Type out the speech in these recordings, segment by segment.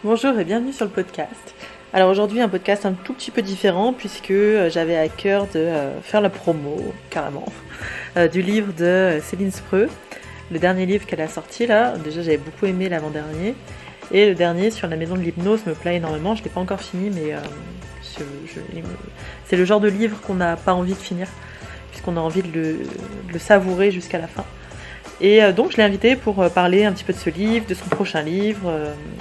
Bonjour et bienvenue sur le podcast. Alors aujourd'hui un podcast un tout petit peu différent puisque j'avais à cœur de faire la promo carrément du livre de Céline Spreux, le dernier livre qu'elle a sorti là. Déjà j'avais beaucoup aimé l'avant-dernier et le dernier sur la maison de l'hypnose me plaît énormément. Je l'ai pas encore fini mais c'est le genre de livre qu'on n'a pas envie de finir puisqu'on a envie de le savourer jusqu'à la fin. Et donc je l'ai invité pour parler un petit peu de ce livre, de son prochain livre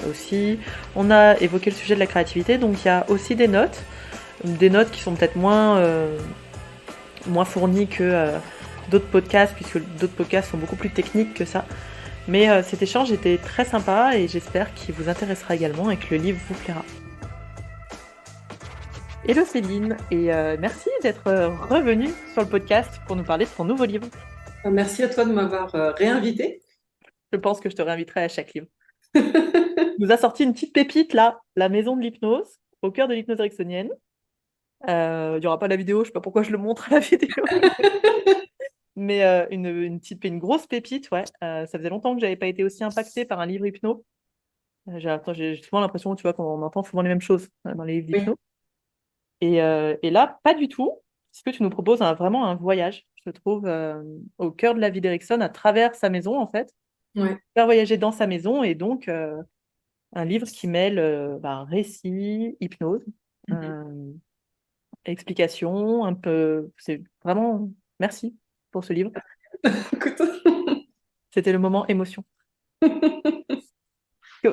aussi. On a évoqué le sujet de la créativité, donc il y a aussi des notes qui sont peut-être moins fournies que d'autres podcasts, puisque d'autres podcasts sont beaucoup plus techniques que ça. Mais cet échange était très sympa et j'espère qu'il vous intéressera également et que le livre vous plaira. Hello Céline, et merci d'être revenue sur le podcast pour nous parler de ton nouveau livre. Merci à toi de m'avoir réinvité. Je pense que je te réinviterai à chaque livre. Nous a sorti une petite pépite là, la maison de l'hypnose, au cœur de l'hypnose ericksonienne. Il n'y aura pas la vidéo, je sais pas pourquoi je le montre à la vidéo, mais une grosse pépite, ouais. Ça faisait longtemps que j'avais pas été aussi impactée par un livre hypno. J'ai souvent l'impression, tu vois, qu'on entend souvent les mêmes choses dans les livres Oui, d'hypno. Et là, pas du tout, puisque tu nous proposes vraiment un voyage, je trouve, au cœur de la vie d'Erickson, à travers sa maison, en fait. ouais. Faire voyager dans sa maison, et donc un livre qui mêle récit, hypnose. Mhm. Euh, Explication, un peu. C'est vraiment. Merci pour ce livre. Écoute, C'était le moment émotion.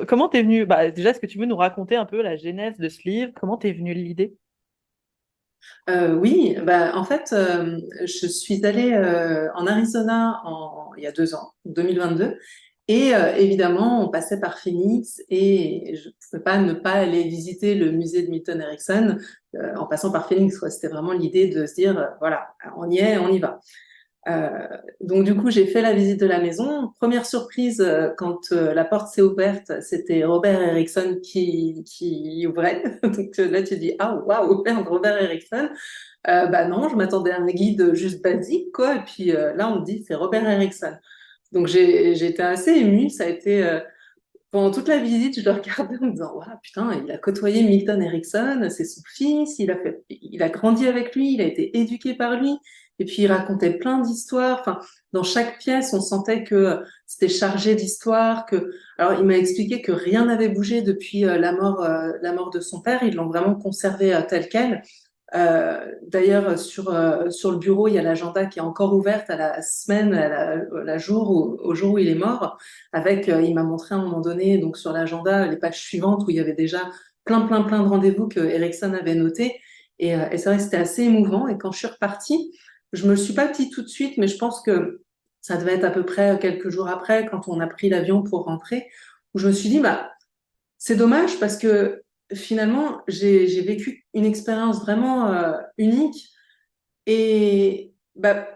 Comment t'es venu? Bah, déjà, est-ce que tu veux nous raconter un peu la genèse de ce livre? Comment t'es venue l'idée? oui, bah, en fait, je suis allée en Arizona il y a 2 ans, 2022, et évidemment, on passait par Phoenix et je ne pouvais pas ne pas aller visiter le musée de Milton Erickson en passant par Phoenix, quoi. C'était vraiment l'idée de se dire, voilà, on y est, on y va. Euh, donc du coup, j'ai fait la visite de la maison. Première surprise, quand la porte s'est ouverte, c'était Robert Erickson qui ouvrait. Donc là, tu dis, ah waouh, merde, Robert Erickson. Bah non, je m'attendais à un guide juste basique, quoi. Et puis là, on me dit, c'est Robert Erickson. Donc j'ai été assez émue. Ça a été pendant toute la visite, je le regardais en me disant, waouh, putain, il a côtoyé Milton Erickson, c'est son fils, il a grandi avec lui, il a été éduqué par lui. Et puis il racontait plein d'histoires. Enfin, dans chaque pièce, on sentait que c'était chargé d'histoires. Alors, il m'a expliqué que rien n'avait bougé depuis la mort de son père. Ils l'ont vraiment conservé tel quel. D'ailleurs, sur le bureau, il y a l'agenda qui est encore ouverte à la semaine, au jour où il est mort. Il m'a montré à un moment donné, donc sur l'agenda, les pages suivantes où il y avait déjà plein de rendez-vous que Ericsson avait notés. Et c'est vrai que c'était assez émouvant. Et quand je suis repartie, je me le suis pas dit tout de suite, mais je pense que ça devait être à peu près quelques jours après, quand on a pris l'avion pour rentrer, où je me suis dit, bah, c'est dommage parce que finalement, j'ai vécu une expérience vraiment unique et bah,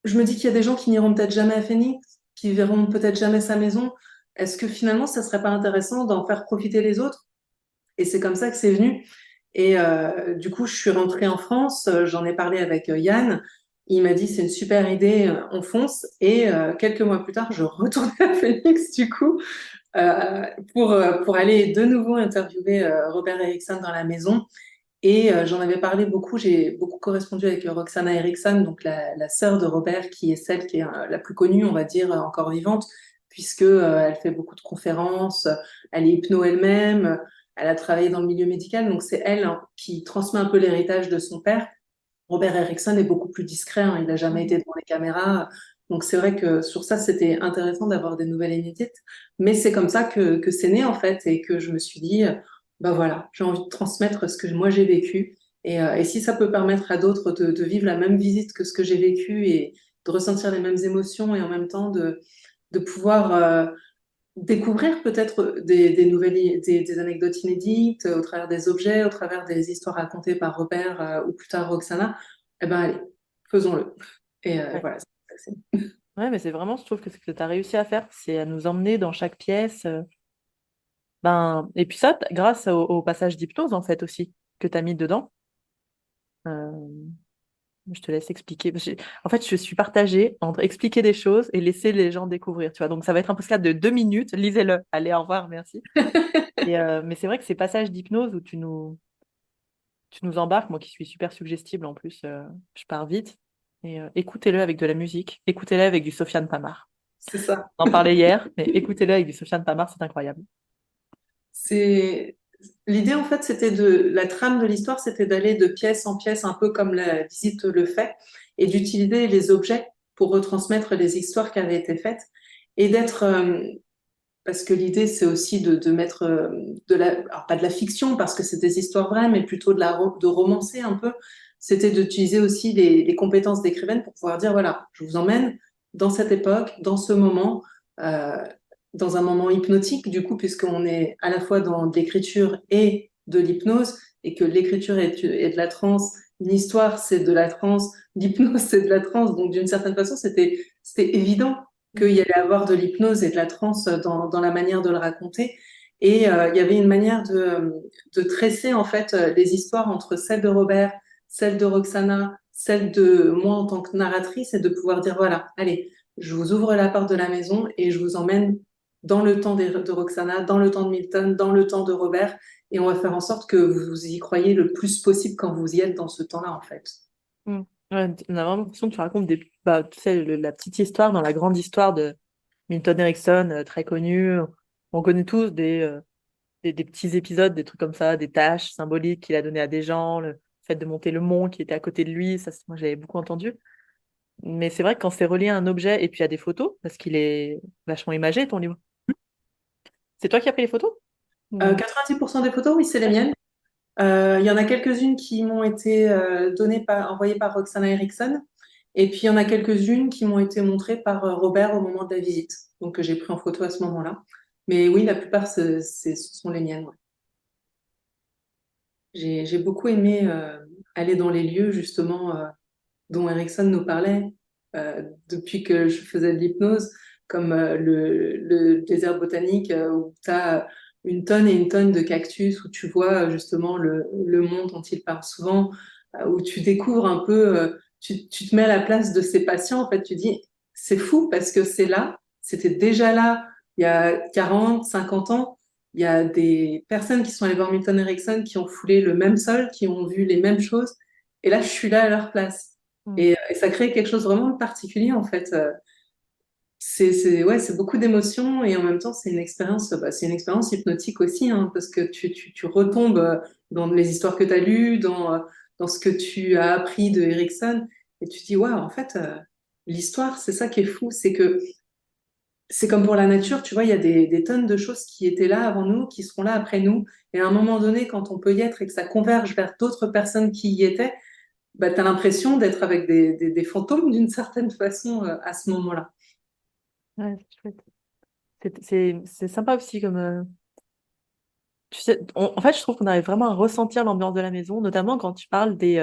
je me dis qu'il y a des gens qui n'iront peut-être jamais à Phoenix, qui verront peut-être jamais sa maison. Est-ce que finalement, ça serait pas intéressant d'en faire profiter les autres? Et c'est comme ça que c'est venu. Et du coup, je suis rentrée en France, j'en ai parlé avec Yann. Il m'a dit, c'est une super idée, on fonce. Et quelques mois plus tard, je retournais à Phoenix, du coup, pour aller de nouveau interviewer Robert Erickson dans la maison. Et j'en avais parlé beaucoup, j'ai beaucoup correspondu avec Roxana Erickson, donc la sœur de Robert, qui est celle qui est la plus connue, on va dire, encore vivante, puisque elle fait beaucoup de conférences, elle est hypno elle-même, elle a travaillé dans le milieu médical, donc c'est elle hein, qui transmet un peu l'héritage de son père. Robert Erickson est beaucoup plus discret, hein, il n'a jamais été devant les caméras, donc c'est vrai que sur ça, c'était intéressant d'avoir des nouvelles inédites, mais c'est comme ça que c'est né en fait, et que je me suis dit bah voilà, j'ai envie de transmettre ce que moi j'ai vécu. Et si ça peut permettre à d'autres de vivre la même visite que ce que j'ai vécu et de ressentir les mêmes émotions et en même temps de pouvoir découvrir peut-être des anecdotes inédites au travers des objets, au travers des histoires racontées par Robert ou plus tard Roxana, eh ben allez, faisons-le. Et Ouais. voilà. Ouais, mais c'est vraiment, je trouve que ce que tu as réussi à faire, c'est à nous emmener dans chaque pièce. Ben, et puis ça, grâce au passage d'hypnose, en fait, aussi, que tu as mis dedans. Euh, Je te laisse expliquer. En fait, je suis partagée entre expliquer des choses et laisser les gens découvrir, tu vois. Donc, ça va être un podcast de 2 minutes. Lisez-le. Allez, au revoir, merci. Mais c'est vrai que ces passages d'hypnose où tu nous embarques, moi qui suis super suggestible en plus, je pars vite. Et écoutez-le avec de la musique. Écoutez-le avec du Sofiane Pamar. C'est ça. On en parlait hier, mais écoutez-le avec du Sofiane Pamar, c'est incroyable. C'est l'idée en fait, c'était de la trame de l'histoire, c'était d'aller de pièce en pièce, un peu comme la visite le fait, et d'utiliser les objets pour retransmettre les histoires qui avaient été faites et d'être parce que l'idée c'est aussi de mettre alors pas de la fiction parce que c'est des histoires vraies, mais plutôt de romancer un peu. C'était d'utiliser aussi les compétences d'écrivaine pour pouvoir dire voilà, je vous emmène dans cette époque, dans ce moment. Euh, dans un moment hypnotique, du coup, puisqu'on est à la fois dans de l'écriture et de l'hypnose, et que l'écriture est de la transe, l'histoire c'est de la transe, l'hypnose c'est de la transe, donc d'une certaine façon, c'était évident qu'il y allait avoir de l'hypnose et de la transe dans la manière de le raconter. Et il y avait une manière de tresser en fait les histoires entre celle de Robert, celle de Roxana, celle de moi en tant que narratrice, et de pouvoir dire voilà, allez, je vous ouvre la porte de la maison et je vous emmène dans le temps de Roxana, dans le temps de Milton, dans le temps de Robert, et on va faire en sorte que vous y croyez le plus possible quand vous y êtes dans ce temps-là, en fait. Mm. Ouais, on a vraiment l'impression que tu racontes tu sais, la petite histoire dans la grande histoire de Milton Erickson, très connu. On connaît tous des petits épisodes, des trucs comme ça, des tâches symboliques qu'il a donné à des gens, le fait de monter le mont qui était à côté de lui, ça, moi, je l'avais beaucoup entendu. Mais c'est vrai que quand c'est relié à un objet et puis à des photos, parce qu'il est vachement imagé, ton livre. C'est toi qui as pris les photos? Ou- 90% des photos, oui, c'est les Ouais. miennes. Il y en a quelques-unes qui m'ont été envoyées par Roxana Erickson, et puis il y en a quelques-unes qui m'ont été montrées par Robert au moment de la visite, donc que j'ai pris en photo à ce moment-là. Mais oui, la plupart, ce sont les miennes. Ouais. J'ai beaucoup aimé aller dans les lieux, justement, dont Erickson nous parlait depuis que je faisais de l'hypnose, comme le désert botanique où tu as une tonne et une tonne de cactus, où tu vois justement le monde dont il parle souvent, où tu découvres un peu, tu te mets à la place de ces patients, en fait, tu dis, c'est fou parce que c'est là, c'était déjà là il y a 40, 50 ans. Il y a des personnes qui sont allées voir Milton Erickson, qui ont foulé le même sol, qui ont vu les mêmes choses. Et là, je suis là à leur place. Mm. Et ça crée quelque chose vraiment de particulier, en fait. Ouais, c'est beaucoup d'émotions et en même temps, c'est une expérience hypnotique aussi, hein, parce que tu retombes dans les histoires que tu as lues, dans ce que tu as appris de Erickson, et tu te dis, waouh, en fait, l'histoire, c'est ça qui est fou, c'est que c'est comme pour la nature, tu vois, il y a des tonnes de choses qui étaient là avant nous, qui seront là après nous, et à un moment donné, quand on peut y être et que ça converge vers d'autres personnes qui y étaient, bah, tu as l'impression d'être avec des fantômes d'une certaine façon à ce moment-là. Ouais, c'est chouette. C'est sympa aussi comme. Tu sais, en fait, je trouve qu'on arrive vraiment à ressentir l'ambiance de la maison, notamment quand tu parles des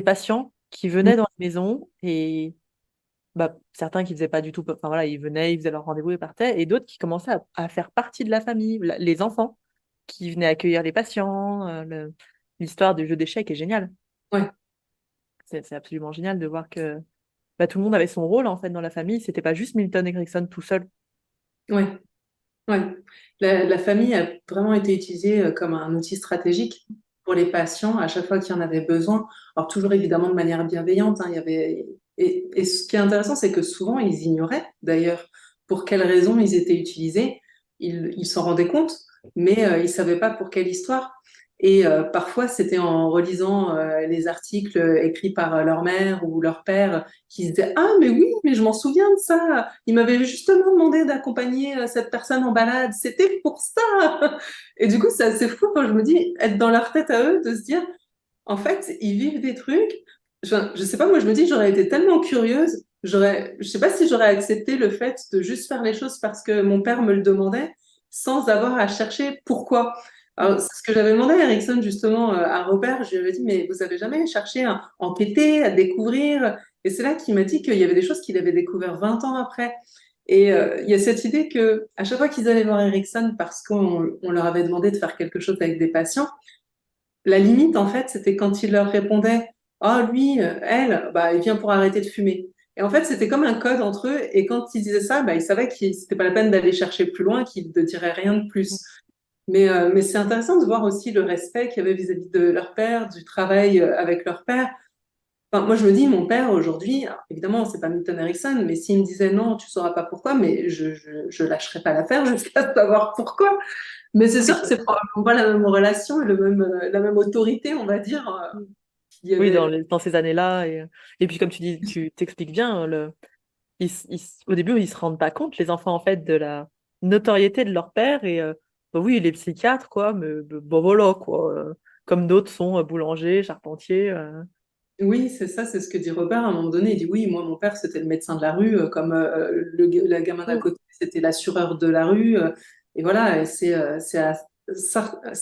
patients qui Mm. venaient dans la maison et bah, certains qui faisaient pas du tout. Enfin voilà, ils venaient, ils faisaient leur rendez-vous et partaient, et d'autres qui commençaient à faire partie de la famille, les enfants qui venaient accueillir les patients. L'histoire du jeu d'échecs est géniale. Ouais, C'est absolument génial de voir que bah, tout le monde avait son rôle en fait dans la famille. C'était pas juste Milton Erickson tout seul. ouais, ouais. La famille a vraiment été utilisée comme un outil stratégique pour les patients à chaque fois qu'il y en avait besoin. Alors toujours évidemment de manière bienveillante, hein, il y avait... et ce qui est intéressant, c'est que souvent ils ignoraient d'ailleurs pour quelles raisons ils étaient utilisés. Ils s'en rendaient compte, mais ils savaient pas pour quelle histoire. Et parfois, c'était en relisant les articles écrits par leur mère ou leur père qui se disaient ah, mais oui, mais je m'en souviens de ça. Il m'avait justement demandé d'accompagner cette personne en balade. C'était pour ça. Et du coup, c'est assez fou quand je me dis être dans leur tête à eux, de se dire en fait, ils vivent des trucs. Je sais pas, moi, je me dis j'aurais été tellement curieuse. Je sais pas si j'aurais accepté le fait de juste faire les choses parce que mon père me le demandait, sans avoir à chercher pourquoi. Alors, c'est ce que j'avais demandé à Erickson justement à Robert, je lui avais dit mais vous avez jamais cherché à enquêter, à découvrir? Et c'est là qu'il m'a dit qu'il y avait des choses qu'il avait découvert 20 ans après. Et il y a cette idée que à chaque fois qu'ils allaient voir Erickson parce qu'on leur avait demandé de faire quelque chose avec des patients, la limite en fait c'était quand il leur répondait oh, lui, elle, bah, il vient pour arrêter de fumer. Et en fait, c'était comme un code entre eux. Et quand ils disaient ça, bah, ils savaient que c'était pas la peine d'aller chercher plus loin, qu'ils ne diraient rien de plus. Mais c'est intéressant de voir aussi le respect qu'il y avait vis-à-vis de leur père, du travail avec leur père. Enfin, moi, je me dis, mon père, aujourd'hui, alors, évidemment, c'est pas Milton Erickson, mais s'il me disait non, tu sauras pas pourquoi, mais je lâcherais pas l'affaire jusqu'à savoir pourquoi. Mais c'est sûr que c'est probablement pas la même relation et la même autorité, on va dire, qu'il y Oui, avait. dans ces années-là. Et puis, comme tu dis, tu t'expliques bien, au début, ils se rendent pas compte, les enfants, en fait, de la notoriété de leur père. Et bah oui, il est psychiatre, quoi, mais bon, voilà, quoi. Comme d'autres sont boulangers, charpentiers. Oui, c'est ça, c'est ce que dit Robert à un moment donné. Il dit oui, moi, mon père, c'était le médecin de la rue, comme la gamin d'à Mm. côté, c'était l'assureur de la rue. Et voilà, et ce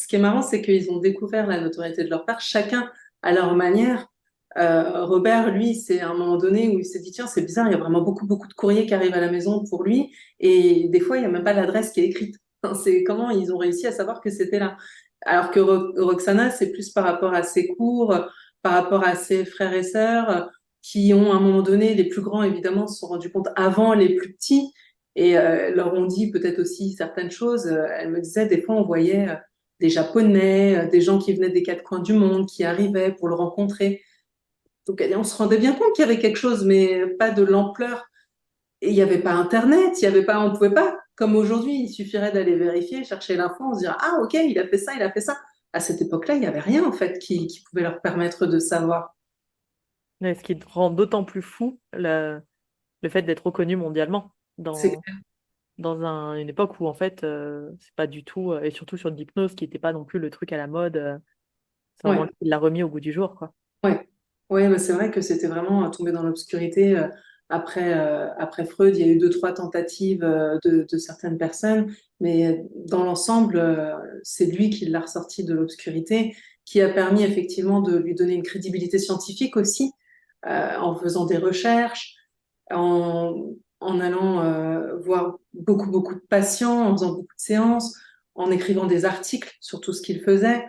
qui est marrant, c'est qu'ils ont découvert la notoriété de leur père, chacun à leur manière. Robert, lui, c'est à un moment donné où il s'est dit, tiens, c'est bizarre, il y a vraiment beaucoup, beaucoup de courriers qui arrivent à la maison pour lui. Et des fois, il n'y a même pas l'adresse qui est écrite. Enfin, c'est comment ils ont réussi à savoir que c'était là. Alors que Roxana, c'est plus par rapport à ses cours par rapport à ses frères et sœurs qui ont à un moment donné, les plus grands évidemment se sont rendus compte avant les plus petits et leur ont dit peut-être aussi certaines choses. Elle me disait des fois on voyait des Japonais, des gens qui venaient des quatre coins du monde qui arrivaient pour le rencontrer. Donc on se rendait bien compte qu'il y avait quelque chose, mais pas de l'ampleur. Et il n'y avait pas Internet, il y avait pas, on pouvait pas, comme aujourd'hui, il suffirait d'aller vérifier, chercher l'info, on se dirait, ah, ok, il a fait ça, il a fait ça. À cette époque-là, il n'y avait rien, en fait, qui pouvait leur permettre de savoir. Mais ce qui rend d'autant plus fou le fait d'être reconnu mondialement C'est une époque où en fait c'est pas du tout et surtout sur de l'hypnose qui n'était pas non plus le truc à la mode, c'est vraiment ouais, lui qui l'a remis au goût du jour quoi. ouais, ouais, mais c'est vrai que c'était vraiment tombé dans l'obscurité. Après Freud, il y a eu deux, trois tentatives de certaines personnes, mais dans l'ensemble, c'est lui qui l'a ressorti de l'obscurité, qui a permis effectivement de lui donner une crédibilité scientifique aussi, en faisant des recherches, en, en allant voir beaucoup, beaucoup de patients, en faisant beaucoup de séances, en écrivant des articles sur tout ce qu'il faisait.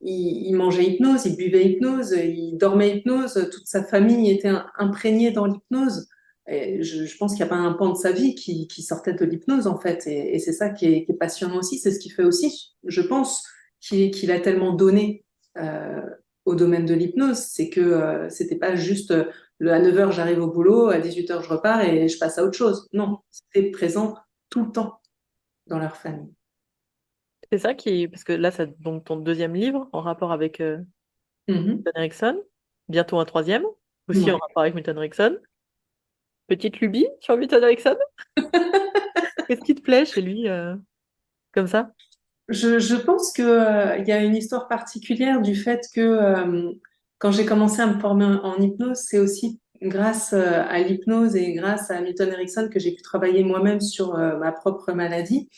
Il mangeait hypnose, il buvait hypnose, il dormait hypnose, toute sa famille était imprégnée dans l'hypnose. Et je pense qu'il n'y a pas un pan de sa vie qui sortait de l'hypnose, en fait. Et c'est ça qui est passionnant aussi. C'est ce qui fait aussi, je pense, qu'il a tellement donné euh, au domaine de l'hypnose. C'est que c'était pas juste à 9 heures, j'arrive au boulot, à 18 heures, je repars et je passe à autre chose. Non, c'était présent tout le temps dans leur famille. C'est ça qui parce que là c'est donc ton deuxième livre en rapport avec Mhm. Milton Erickson, bientôt un troisième aussi en Ouais. rapport avec Milton Erickson. Petite lubie sur Milton Erickson. Qu'est-ce qui te plaît chez lui comme ça? Je pense que, il y a une histoire particulière du fait que quand j'ai commencé à me former en hypnose, c'est aussi grâce à l'hypnose et grâce à Milton Erickson que j'ai pu travailler moi-même sur ma propre maladie.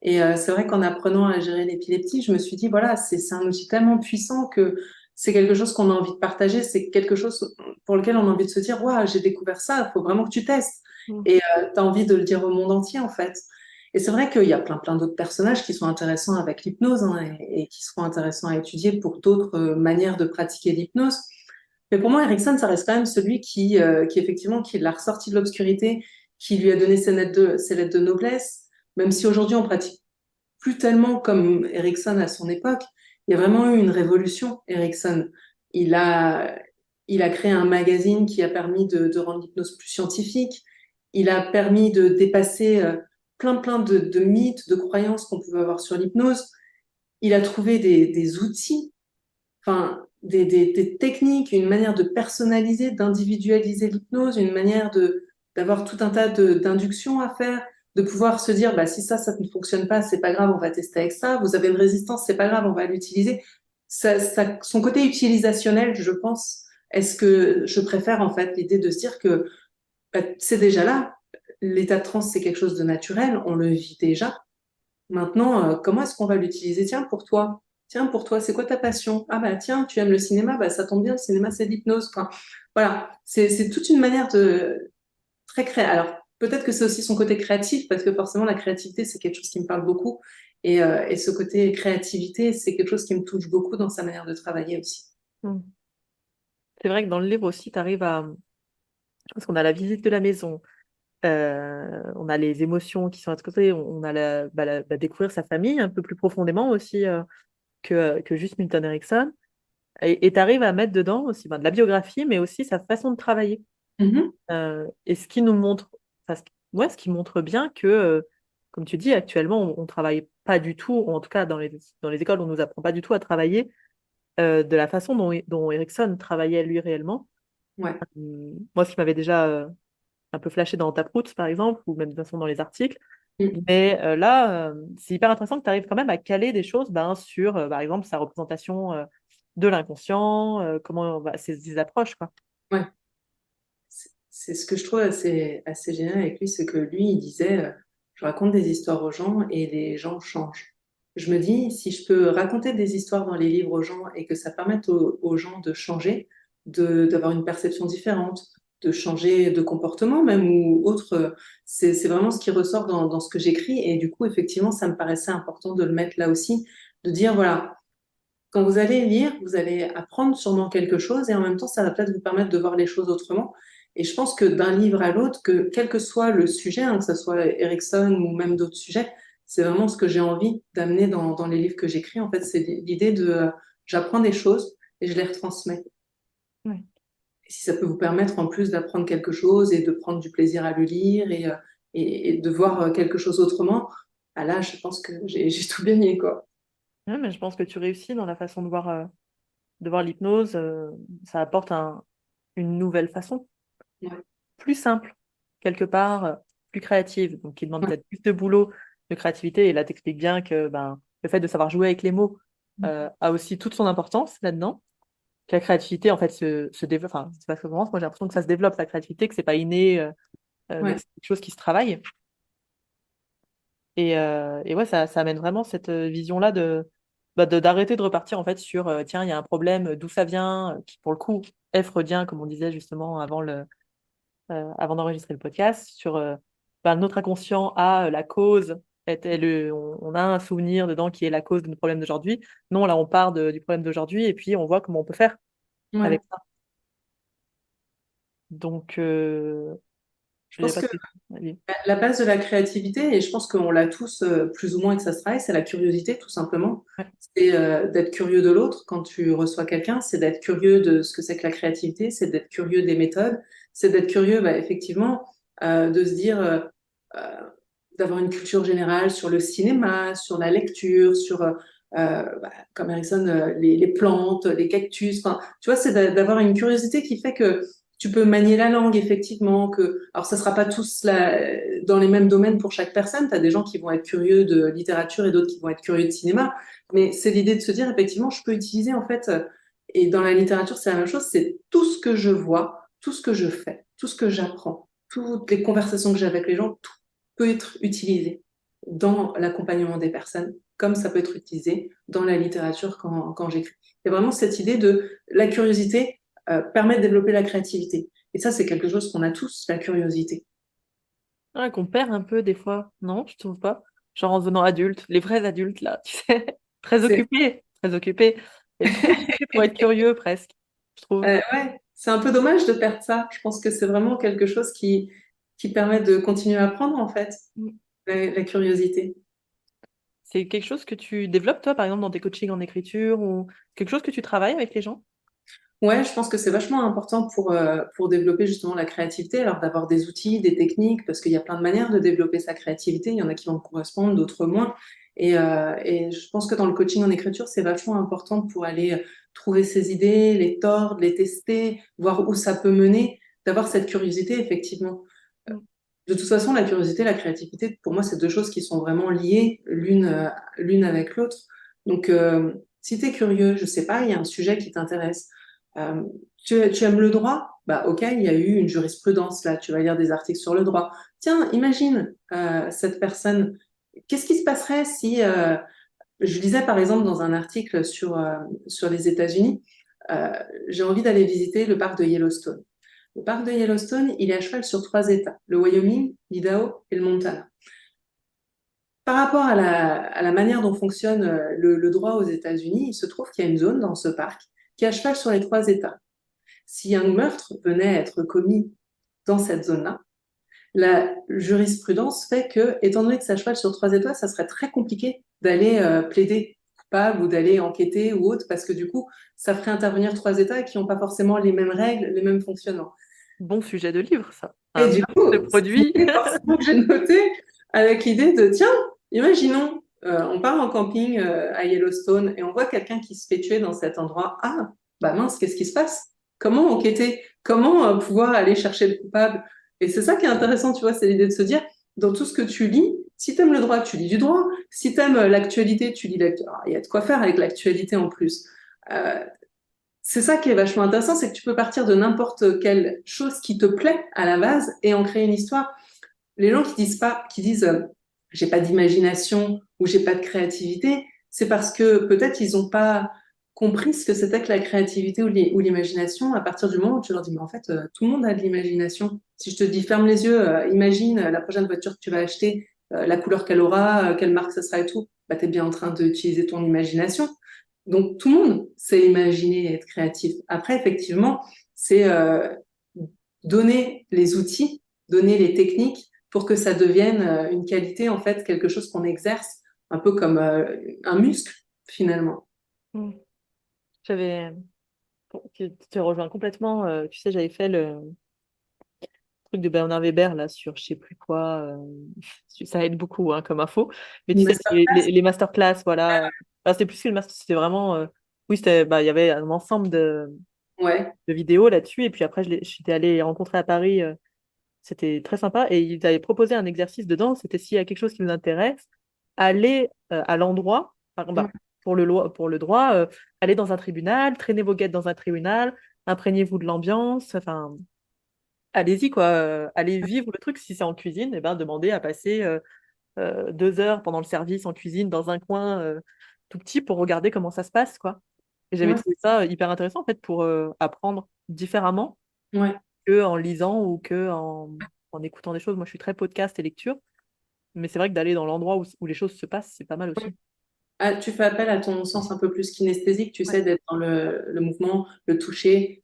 Et c'est vrai qu'en apprenant à gérer l'épilepsie, je me suis dit, voilà, c'est un outil tellement puissant que c'est quelque chose qu'on a envie de partager, c'est quelque chose pour lequel on a envie de se dire, waouh, j'ai découvert ça, il faut vraiment que tu testes. Mm. Et tu as envie de le dire au monde entier, en fait. Et c'est vrai qu'il y a plein, plein d'autres personnages qui sont intéressants avec l'hypnose hein, et qui seront intéressants à étudier pour d'autres manières de pratiquer l'hypnose. Mais pour moi, Erickson, ça reste quand même celui qui effectivement, qui l'a ressorti de l'obscurité, qui lui a donné ses lettres de noblesse, même si aujourd'hui on pratique plus tellement comme Erickson à son époque. Il y a vraiment eu une révolution, Erickson. Il a, il a créé un magazine qui a permis de rendre l'hypnose plus scientifique. Il a permis de dépasser plein, plein de mythes, de croyances qu'on pouvait avoir sur l'hypnose. Il a trouvé des outils, enfin, des techniques, une manière de personnaliser, d'individualiser l'hypnose, une manière d'avoir tout un tas d'inductions à faire, de pouvoir se dire, bah, si ça ne fonctionne pas, c'est pas grave, on va tester avec ça. Vous avez une résistance, c'est pas grave, on va l'utiliser. Son côté utilisationnel, je pense, est-ce que je préfère en fait l'idée de se dire que bah, c'est déjà là. L'état de transe, c'est quelque chose de naturel, on le vit déjà. Maintenant, comment est-ce qu'on va l'utiliser? Tiens, pour toi. Tiens, pour toi, c'est quoi ta passion? Ah bah tiens, tu aimes le cinéma, bah ça tombe bien, le cinéma, c'est de l'hypnose. Enfin, voilà, c'est toute une manière de très créer. Alors, peut-être que c'est aussi son côté créatif, parce que forcément, la créativité, c'est quelque chose qui me parle beaucoup. Et ce côté créativité, c'est quelque chose qui me touche beaucoup dans sa manière de travailler aussi. Mm. c'est vrai que dans le livre aussi, tu arrives à... Parce qu'on a la visite de la maison, on a les émotions qui sont à côté, on a découvrir sa famille un peu plus profondément aussi que juste Milton Erickson. Et tu arrives à mettre dedans aussi de la biographie, mais aussi sa façon de travailler. Mhm. Et ce qui nous montre, enfin, ce qui montre bien que, comme tu dis, actuellement, on travaille pas du tout, ou en tout cas dans les écoles, on nous apprend pas du tout à travailler de la façon dont Erickson travaillait lui réellement. Ouais. Moi, ce qui m'avait déjà un peu flashé dans Taproot, par exemple, ou même de toute façon dans les articles. Mm. Mais là, c'est hyper intéressant que tu arrives quand même à caler des choses sur, par exemple, sa représentation de l'inconscient, comment ses approches, quoi. Ouais. C'est ce que je trouve assez génial avec lui, c'est que lui, il disait, je raconte des histoires aux gens et les gens changent. Je me dis, si je peux raconter des histoires dans les livres aux gens et que ça permette aux gens de changer, d'avoir une perception différente, de changer de comportement même ou autre, c'est vraiment ce qui ressort dans ce que j'écris. Et du coup, effectivement, ça me paraissait important de le mettre là aussi, de dire, voilà, quand vous allez lire, vous allez apprendre sûrement quelque chose et en même temps, ça va peut-être vous permettre de voir les choses autrement. Et je pense que d'un livre à l'autre, que quel que soit le sujet, hein, que ce soit Erickson ou même d'autres sujets, c'est vraiment ce que j'ai envie d'amener dans les livres que j'écris. En fait, c'est l'idée de j'apprends des choses et je les retransmets. Ouais. Et si ça peut vous permettre en plus d'apprendre quelque chose et de prendre du plaisir à le lire et de voir quelque chose autrement, ah là, je pense que j'ai tout gagné, quoi. Ouais, mais je pense que tu réussis dans la façon de voir l'hypnose. Ça apporte une nouvelle façon, Ouais. plus simple, quelque part, plus créative, donc qui demande Ouais. peut-être plus de boulot, de créativité. Et là, t'expliques bien que le fait de savoir jouer avec les mots a aussi toute son importance là-dedans. Que la créativité, en fait, se développe. Enfin, c'est pas ce que je pense. Moi, j'ai l'impression que ça se développe, la créativité, que c'est pas inné, mais que Ouais. c'est quelque chose qui se travaille. Et ouais, ça amène vraiment cette vision-là d'arrêter de repartir en fait sur tiens, il y a un problème, d'où ça vient, qui pour le coup est freudien, comme on disait justement avant d'enregistrer le podcast, sur notre inconscient a la cause, on a un souvenir dedans qui est la cause de nos problèmes d'aujourd'hui. Non, là, on part du problème d'aujourd'hui et puis on voit comment on peut faire Ouais. avec ça. Donc, Je il n'y a pense pas que de question. Allez. la base de la créativité, et je pense qu'on l'a tous plus ou moins et que ça se travaille, c'est la curiosité, tout simplement. Ouais. C'est d'être curieux de l'autre quand tu reçois quelqu'un, c'est d'être curieux de ce que c'est que la créativité, c'est d'être curieux des méthodes, c'est d'être curieux, bah, effectivement, de se dire, euh, d'avoir une culture générale sur le cinéma, sur la lecture, sur, comme Harrison, les plantes, les cactus. Enfin, tu vois, c'est d'avoir une curiosité qui fait que tu peux manier la langue, effectivement, que, alors ça sera pas tous dans les mêmes domaines pour chaque personne. Tu as des gens qui vont être curieux de littérature et d'autres qui vont être curieux de cinéma. Mais c'est l'idée de se dire, effectivement, je peux utiliser, en fait, et dans la littérature, c'est la même chose, c'est tout ce que je vois, tout ce que je fais, tout ce que j'apprends, toutes les conversations que j'ai avec les gens, tout peut être utilisé dans l'accompagnement des personnes, comme ça peut être utilisé dans la littérature quand j'écris. Il y a vraiment cette idée de la curiosité permet de développer la créativité. Et ça, c'est quelque chose qu'on a tous, la curiosité. Ouais, qu'on perd un peu des fois, non, je trouve pas. Genre en devenant adulte, les vrais adultes là, tu sais, C'est très occupés, et trop occupés pour être curieux presque, je trouve. ouais, c'est un peu dommage de perdre ça. Je pense que c'est vraiment quelque chose qui permet de continuer à apprendre, en fait, Mm. la curiosité. C'est quelque chose que tu développes toi, par exemple, dans tes coachings en écriture, ou quelque chose que tu travailles avec les gens? Ouais, je pense que c'est vachement important pour développer justement la créativité, alors d'avoir des outils, des techniques, parce qu'il y a plein de manières de développer sa créativité. Il y en a qui vont correspondre, d'autres moins. Et je pense que dans le coaching en écriture, c'est vachement important pour aller trouver ses idées, les tordre, les tester, voir où ça peut mener, d'avoir cette curiosité, effectivement. Mm. De toute façon, la curiosité, la créativité, pour moi, c'est deux choses qui sont vraiment liées l'une avec l'autre. Donc, si tu es curieux, je sais pas, il y a un sujet qui t'intéresse, euh, tu aimes le droit? Bah, ok, il y a eu une jurisprudence là, tu vas lire des articles sur le droit. Tiens, imagine cette personne, qu'est-ce qui se passerait si, je lisais par exemple dans un article sur les États-Unis, euh, j'ai envie d'aller visiter le parc de Yellowstone. Le parc de Yellowstone, il est à cheval sur trois États, le Wyoming, l'Idaho et le Montana. Par rapport à la manière dont fonctionne le droit aux États-Unis, il se trouve qu'il y a une zone dans ce parc qui est à cheval sur les trois États. Si un meurtre venait à être commis dans cette zone-là, la jurisprudence fait que, étant donné que ça cheval sur 3 étoiles, ça serait très compliqué d'aller plaider coupable ou d'aller enquêter ou autre, parce que du coup, ça ferait intervenir 3 États qui n'ont pas forcément les mêmes règles, les mêmes fonctionnements. Bon sujet de livre, ça. Et Un du meurtre coup, se produit. c'est forcément que j'ai noté avec l'idée de, tiens, imaginons, on part en camping à Yellowstone et on voit quelqu'un qui se fait tuer dans cet endroit. Ah, bah mince, qu'est-ce qui se passe? Comment enquêter? Comment pouvoir aller chercher le coupable? Et c'est ça qui est intéressant, tu vois, c'est l'idée de se dire, dans tout ce que tu lis, si tu aimes le droit, tu lis du droit. Si tu aimes l'actualité, tu lis l'actualité. Il y a de quoi faire avec l'actualité en plus. Euh, c'est ça qui est vachement intéressant, c'est que tu peux partir de n'importe quelle chose qui te plaît à la base et en créer une histoire. Les gens qui disent j'ai pas d'imagination ou j'ai pas de créativité, c'est parce que peut-être ils ont pas compris ce que c'était que la créativité ou l'imagination à partir du moment où tu leur dis mais en fait tout le monde a de l'imagination. Si je te dis ferme les yeux, imagine la prochaine voiture que tu vas acheter, la couleur qu'elle aura, quelle marque ce sera et tout, bah t'es bien en train d'utiliser ton imagination. Donc tout le monde sait imaginer et être créatif. Après, effectivement, c'est donner les outils, donner les techniques pour que ça devienne une qualité, en fait, quelque chose qu'on exerce, un peu comme un muscle, finalement. Mm. J'avais. Bon, tu te rejoins complètement. Tu sais, j'avais fait le truc de Bernard Weber là sur je sais plus quoi. Ça aide beaucoup hein, comme info. Mais tu Une sais, masterclass. les masterclass, voilà. Enfin, c'était plus que le master, c'était vraiment. Oui, c'était, bah, il y avait un ensemble Ouais, de vidéos là-dessus. Et puis après, j'étais allée les rencontrer à Paris. C'était très sympa. Et ils avaient proposé un exercice dedans. C'était s'il y a quelque chose qui vous intéresse, allez à l'endroit. ouais, Bah, pour le droit, allez dans un tribunal, traînez vos guettes dans un tribunal, imprégnez-vous de l'ambiance. Enfin, allez-y, quoi. Allez vivre le truc. Si c'est en cuisine, eh ben, demandez à passer 2 heures pendant le service en cuisine dans un coin tout petit pour regarder comment ça se passe, quoi. Et j'avais ouais, trouvé ça hyper intéressant, en fait, pour apprendre différemment ouais. que en lisant ou que en écoutant des choses. Moi, je suis très podcast et lecture, mais c'est vrai que d'aller dans l'endroit où les choses se passent, c'est pas mal aussi. Ah, tu fais appel à ton sens un peu plus kinesthésique, tu Ouais. sais, d'être dans le mouvement, le toucher,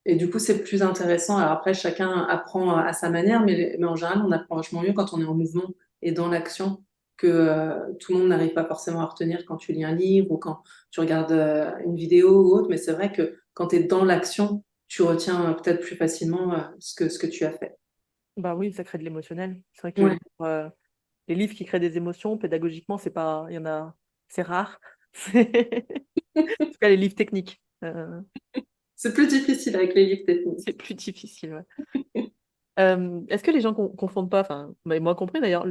et du coup, c'est plus intéressant. Alors après, chacun apprend à sa manière, mais en général, on apprend vachement mieux quand on est en mouvement et dans l'action que tout le monde n'arrive pas forcément à retenir quand tu lis un livre ou quand tu regardes une vidéo ou autre. Mais c'est vrai que quand tu es dans l'action, tu retiens peut-être plus facilement ce que tu as fait. Bah oui, ça crée de l'émotionnel. C'est vrai que Ouais. les livres qui créent des émotions, pédagogiquement, c'est pas, il y en a, c'est rare. En tout cas, les livres techniques, C'est plus difficile avec les livres c'est techniques. plus difficile. Ouais. Est-ce que les gens confondent pas, enfin, bah, moi compris d'ailleurs,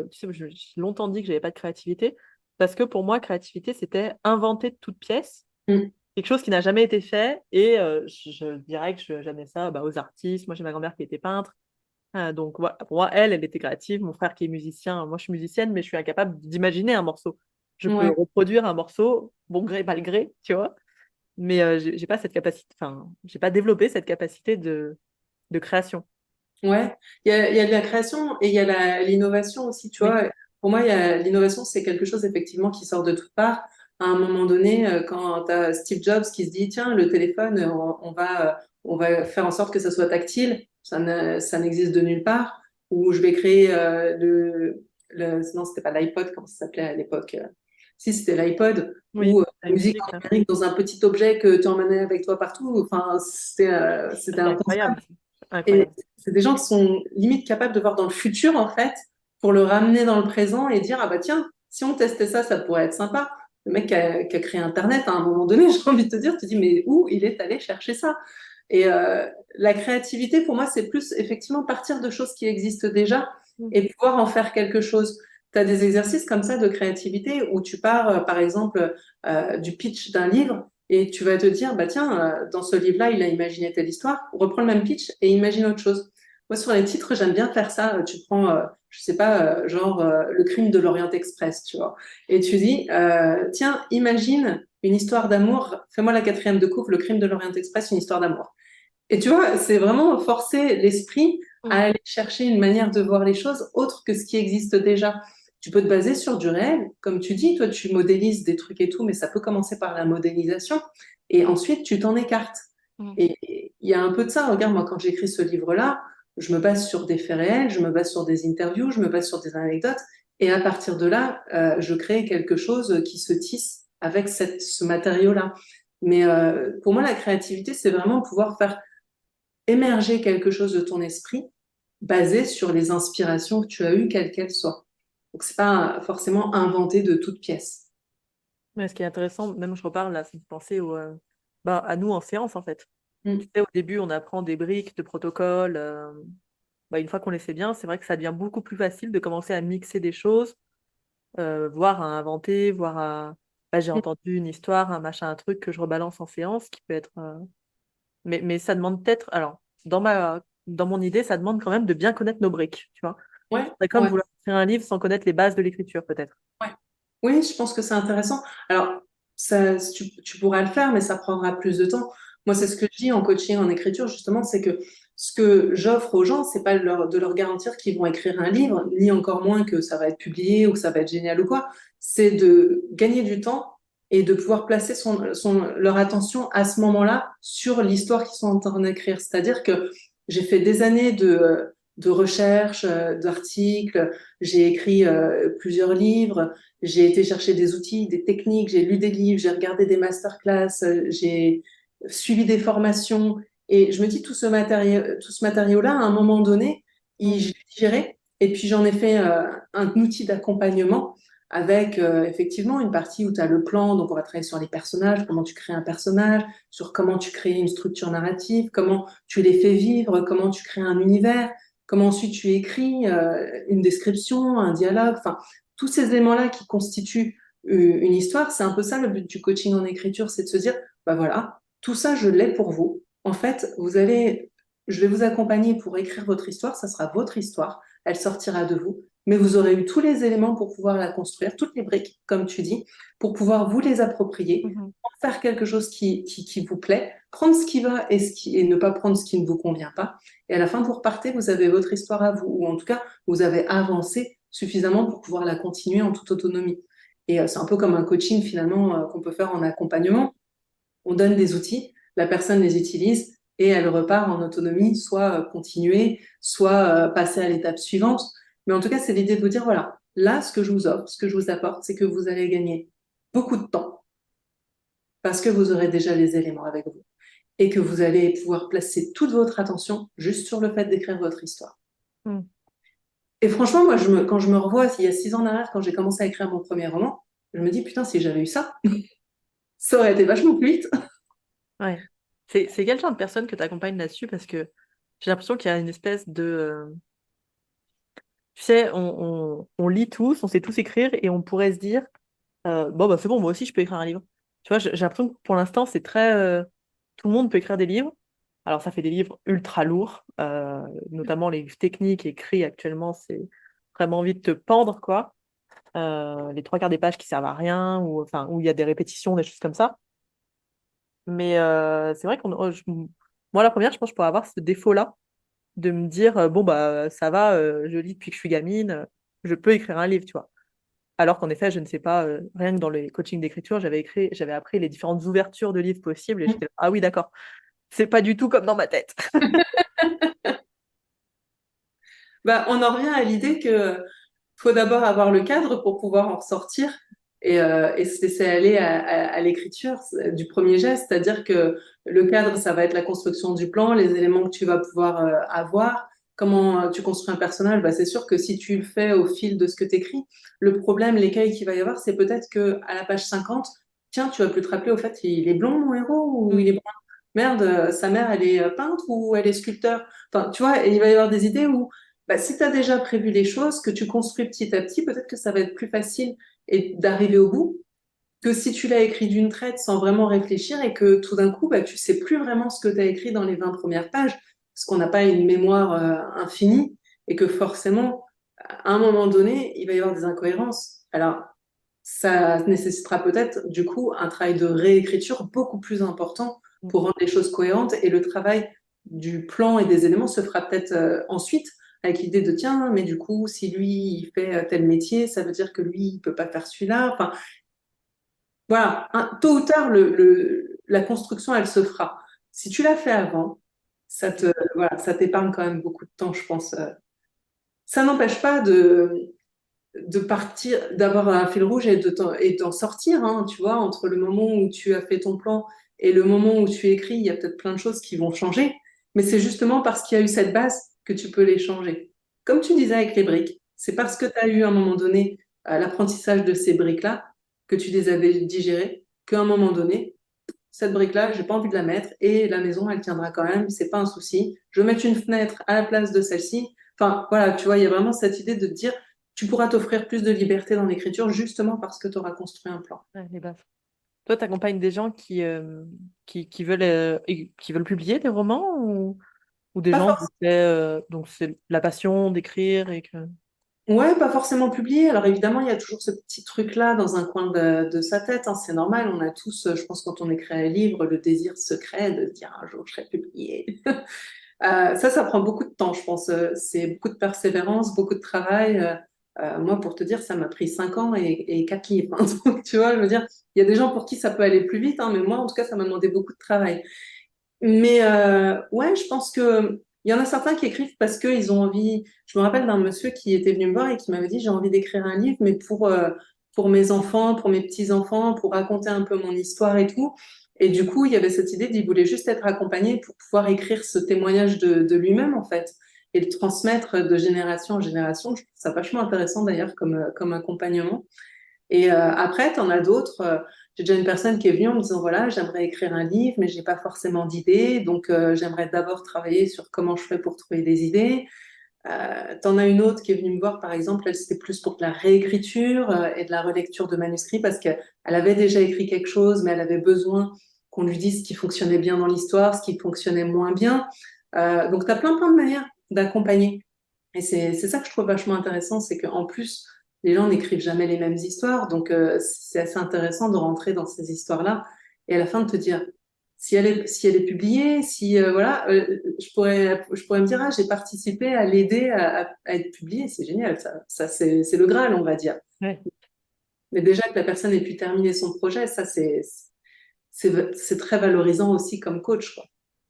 tu sais, j'ai longtemps dit que j'avais pas de créativité, parce que pour moi, créativité, c'était inventer de toutes pièces Mm. quelque chose qui n'a jamais été fait, et je dirais que j'amenais ça bah, aux artistes. Moi, j'ai ma grand-mère qui était peintre, donc voilà, pour moi, elle était créative. Mon frère qui est musicien, moi, je suis musicienne, mais je suis incapable d'imaginer un morceau. Je peux Ouais. reproduire un morceau, bon gré, mal gré, tu vois, mais j'ai pas cette capacité, enfin, j'ai pas développé cette capacité de création. Ouais, il y a de la création et il y a l'innovation aussi, tu Oui. vois. Pour moi, l'innovation, c'est quelque chose effectivement qui sort de toutes parts. À un moment donné, quand tu as Steve Jobs qui se dit, tiens, le téléphone, on va faire en sorte que ça soit tactile, ça n'existe de nulle part, ou je vais créer non, c'était pas l'iPod, comment ça s'appelait à l'époque. Si, c'était l'iPod, Oui, ou la la musique musique, en là. numérique dans un petit objet que tu emmenais avec toi partout. Enfin, c'était C'est impensable. incroyable. Et Incroyable. c'est des gens qui sont limite capables de voir dans le futur, en fait, pour le ramener dans le présent et dire, ah bah tiens, si on testait ça, ça pourrait être sympa. Le mec qui a créé Internet, à un moment donné, j'ai envie de te dire, tu te dis, mais où il est allé chercher ça? Et la créativité, pour moi, c'est plus effectivement partir de choses qui existent déjà Mm. et pouvoir en faire quelque chose. Tu as des exercices comme ça de créativité où tu pars, par exemple, du pitch d'un livre et tu vas te dire, bah tiens, dans ce livre-là, il a imaginé telle histoire, reprends le même pitch et imagine autre chose. Moi, sur les titres, j'aime bien faire ça. Tu prends, je sais pas, genre Le crime de l'Orient Express, tu vois. Et tu dis, tiens, imagine une histoire d'amour. Fais-moi la quatrième de couve, Le crime de l'Orient Express, une histoire d'amour. Et tu vois, c'est vraiment forcer l'esprit à Mm. aller chercher une manière de voir les choses autre que ce qui existe déjà. Tu peux te baser sur du réel. Comme tu dis, toi, tu modélises des trucs et tout, mais ça peut commencer par la modélisation. Et ensuite, tu t'en écartes. Mm. Et il y a un peu de ça. Regarde, moi, quand j'écris ce livre-là, je me base sur des faits réels, je me base sur des interviews, je me base sur des anecdotes. Et à partir de là, je crée quelque chose qui se tisse avec ce matériau-là. Mais pour moi, la créativité, c'est vraiment pouvoir faire émerger quelque chose de ton esprit basé sur les inspirations que tu as eues, quelles qu'elles soient. Donc, c'est pas forcément inventé de toutes pièces. Mais ce qui est intéressant, même je reparle là, c'est de penser à nous en séance en fait. Tu Mm. sais, au début, on apprend des briques de protocole. Une fois qu'on les sait bien, c'est vrai que ça devient beaucoup plus facile de commencer à mixer des choses, voire à inventer, voire à. J'ai entendu une histoire, un machin, un truc que je rebalance en séance qui peut être. Mais ça demande peut-être. Alors, dans mon idée, ça demande quand même de bien connaître nos briques, tu vois. Ouais, C'est comme ouais. vouloir écrire un livre sans connaître les bases de l'écriture, peut-être. Ouais. Oui, je pense que c'est intéressant. Alors, ça, tu pourras le faire, mais ça prendra plus de temps. Moi, c'est ce que je dis en coaching, en écriture, justement, c'est que ce que j'offre aux gens, c'est pas de leur garantir qu'ils vont écrire un livre, ni encore moins que ça va être publié ou que ça va être génial ou quoi. C'est de gagner du temps et de pouvoir placer leur attention à ce moment-là sur l'histoire qu'ils sont en train d'écrire. C'est-à-dire que j'ai fait des années de recherche, d'articles, j'ai écrit plusieurs livres, j'ai été chercher des outils, des techniques, j'ai lu des livres, j'ai regardé des masterclass, j'ai suivi des formations. Et je me dis, tout ce matériau-là, à un moment donné, je l'ai digéré. Et puis j'en ai fait un outil d'accompagnement avec effectivement une partie où tu as le plan, donc on va travailler sur les personnages, comment tu crées un personnage, sur comment tu crées une structure narrative, comment tu les fais vivre, comment tu crées un univers, comment ensuite tu écris une description, un dialogue, enfin tous ces éléments-là qui constituent une histoire, c'est un peu ça le but du coaching en écriture, c'est de se dire, bah voilà, tout ça, je l'ai pour vous. En fait, je vais vous accompagner pour écrire votre histoire, ça sera votre histoire, elle sortira de vous, mais vous aurez eu tous les éléments pour pouvoir la construire, toutes les briques, comme tu dis, pour pouvoir vous les approprier, Mhm. en faire quelque chose qui vous plaît, prendre ce qui va et ne pas prendre ce qui ne vous convient pas. Et à la fin, vous repartez, vous avez votre histoire à vous, ou en tout cas, vous avez avancé suffisamment pour pouvoir la continuer en toute autonomie. Et c'est un peu comme un coaching finalement qu'on peut faire en accompagnement. On donne des outils, la personne les utilise et elle repart en autonomie, soit continuer, soit passer à l'étape suivante. Mais en tout cas, c'est l'idée de vous dire, voilà, là, ce que je vous offre, ce que je vous apporte, c'est que vous allez gagner beaucoup de temps parce que vous aurez déjà les éléments avec vous et que vous allez pouvoir placer toute votre attention juste sur le fait d'écrire votre histoire. Mm. Et franchement, moi, quand je me revois, il y a 6 ans en arrière, quand j'ai commencé à écrire mon premier roman, je me dis, putain, si j'avais eu ça, ça aurait été vachement plus vite. Ouais. C'est quel genre de personne que tu accompagnes là-dessus? Parce que j'ai l'impression qu'il y a une espèce de. Tu sais, on lit tous, on sait tous écrire et on pourrait se dire bon, bah c'est bon, moi aussi je peux écrire un livre. Tu vois, j'ai l'impression que pour l'instant, c'est très. Tout le monde peut écrire des livres. Alors, ça fait des livres ultra lourds, notamment les livres techniques écrits actuellement, c'est vraiment envie de te pendre, quoi. Les trois quarts des pages qui servent à rien, ou enfin, où il y a des répétitions, des choses comme ça. Mais c'est vrai moi, la première, je pense que je pourrais avoir ce défaut-là, de me dire, bon, bah, ça va, je lis depuis que je suis gamine, je peux écrire un livre, tu vois. Alors qu'en effet, je ne sais pas, rien que dans les coachings d'écriture, j'avais appris les différentes ouvertures de livres possibles, et j'étais là, ah oui, d'accord, c'est pas du tout comme dans ma tête. Bah, on en revient à l'idée que faut d'abord avoir le cadre pour pouvoir en ressortir et se laisser aller à l'écriture du premier geste, c'est-à-dire que le cadre, ça va être la construction du plan, les éléments que tu vas pouvoir avoir, comment tu construis un personnage. Bah, c'est sûr que si tu le fais au fil de ce que tu écris, le problème, l'écueil qu'il va y avoir, c'est peut-être que à la page 50, tiens, tu vas plus te rappeler au fait, il est blond mon héros ou il est brun. Merde, sa mère, elle est peintre ou elle est sculpteur. Enfin, tu vois, et il va y avoir des idées où bah, si tu as déjà prévu les choses, que tu construis petit à petit, peut-être que ça va être plus facile et d'arriver au bout que si tu l'as écrit d'une traite sans vraiment réfléchir et que tout d'un coup, bah, tu sais plus vraiment ce que tu as écrit dans les 20 premières pages, parce qu'on n'a pas une mémoire infinie et que forcément, à un moment donné, il va y avoir des incohérences. Alors, ça nécessitera peut-être du coup un travail de réécriture beaucoup plus important pour rendre les choses cohérentes et le travail du plan et des éléments se fera peut-être ensuite avec l'idée de tiens, mais du coup, si lui il fait tel métier, ça veut dire que lui il peut pas faire celui-là. Enfin, voilà, tôt ou tard, la construction elle se fera. Si tu l'as fait avant, voilà, ça t'épargne quand même beaucoup de temps, je pense. Ça n'empêche pas de partir, d'avoir un fil rouge et d'en sortir, hein, tu vois, entre le moment où tu as fait ton plan et le moment où tu écris, il y a peut-être plein de choses qui vont changer, mais c'est justement parce qu'il y a eu cette base que tu peux les changer. Comme tu disais avec les briques, c'est parce que tu as eu à un moment donné l'apprentissage de ces briques-là, que tu les avais digérées, qu'à un moment donné, cette brique-là, j'ai pas envie de la mettre et la maison, elle tiendra quand même, c'est pas un souci. Je vais mettre une fenêtre à la place de celle-ci. Enfin, voilà, tu vois, il y a vraiment cette idée de te dire, tu pourras t'offrir plus de liberté dans l'écriture justement parce que tu auras construit un plan. Ouais, les bases. Toi, tu accompagnes des gens qui veulent publier des romans ou des Pas gens dont forcément, donc c'est la passion d'écrire et que. ouais, pas forcément publié. Alors évidemment, il y a toujours ce petit truc-là dans un coin de sa tête, hein, c'est normal. On a tous, je pense, quand on écrit un livre, le désir secret de se dire un jour je serai publié. Ça prend beaucoup de temps, je pense. C'est beaucoup de persévérance, beaucoup de travail. Moi, pour te dire, ça m'a pris 5 ans et 4 livres, hein. Donc, tu vois, je veux dire, il y a des gens pour qui ça peut aller plus vite, hein, mais moi, en tout cas, ça m'a demandé beaucoup de travail. Mais ouais, je pense que il y en a certains qui écrivent parce qu'ils ont envie. Je me rappelle d'un monsieur qui était venu me voir et qui m'avait dit, j'ai envie d'écrire un livre, mais pour mes enfants, pour mes petits-enfants, pour raconter un peu mon histoire et tout. Et du coup, il y avait cette idée d'il voulait juste être accompagné pour pouvoir écrire ce témoignage de lui-même, en fait, et le transmettre de génération en génération. Je trouve ça vachement intéressant d'ailleurs comme accompagnement. Et après, tu en as d'autres. J'ai déjà une personne qui est venue en me disant, voilà, j'aimerais écrire un livre, mais j'ai pas forcément d'idées. Donc, j'aimerais d'abord travailler sur comment je fais pour trouver des idées. T'en as une autre qui est venue me voir, par exemple, elle, c'était plus pour de la réécriture et de la relecture de manuscrits parce qu'elle avait déjà écrit quelque chose, mais elle avait besoin qu'on lui dise ce qui fonctionnait bien dans l'histoire, ce qui fonctionnait moins bien. Donc, tu as plein de manières d'accompagner. Et c'est ça que je trouve vachement intéressant, c'est qu'en plus, les gens n'écrivent jamais les mêmes histoires, donc c'est assez intéressant de rentrer dans ces histoires-là et à la fin de te dire, si elle est publiée, si voilà, je pourrais me dire, ah, j'ai participé à l'aider à être publiée, c'est génial, ça c'est le Graal, on va dire. Ouais. Mais déjà que la personne ait pu terminer son projet, ça c'est très valorisant aussi comme coach, quoi.